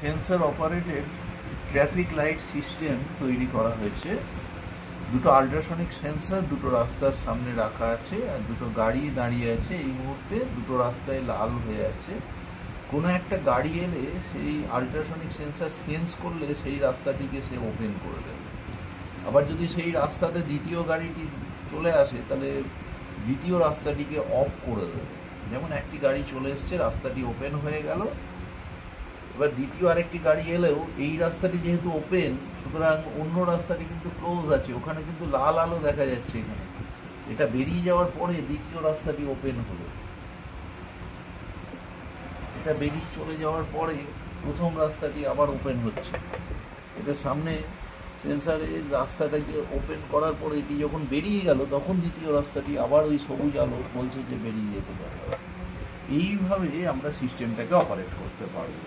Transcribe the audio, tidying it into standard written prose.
Sensor operated traffic light system তৈরি করা হয়েছে। দুটো আল্ট্রাসনিক সেন্সর দুটো রাস্তার সামনে রাখা আছে, আর দুটো গাড়ি দাঁড়িয়ে আছে। এই মুহূর্তে দুটো রাস্তায় লাল হয়ে আছে। কোনো একটা গাড়ি এলে সেই আল্ট্রাসনিক সেন্সর সেন্স করলে সেই রাস্তাটিকে সে ওপেন করে দেবে। আবার যদি সেই রাস্তাতে দ্বিতীয় গাড়িটি চলে আসে তাহলে দ্বিতীয় রাস্তাটিকে অফ করে দেবে। যেমন একটি গাড়ি চলে এসছে, রাস্তাটি ওপেন হয়ে গেল, এবার দ্বিতীয় আরেকটি গাড়ি এলেও এই রাস্তাটি যেহেতু ওপেন, সুতরাং অন্য রাস্তাটি কিন্তু ক্লোজ আছে, ওখানে কিন্তু লাল আলো দেখা যাচ্ছে। এখানে এটা বেরিয়ে যাওয়ার পরে দ্বিতীয় রাস্তাটি ওপেন হলো, এটা বেরিয়ে চলে যাওয়ার পরে প্রথম রাস্তাটি আবার ওপেন হচ্ছে। এটা সামনে সেন্সারের রাস্তাটাকে ওপেন করার পরে এটি যখন বেরিয়ে গেল তখন দ্বিতীয় রাস্তাটি আবার ওই সবুজ আলো বলছে যে বেরিয়ে যেতে পারে। এইভাবে আমরা সিস্টেমটাকে অপারেট করতে পারবো।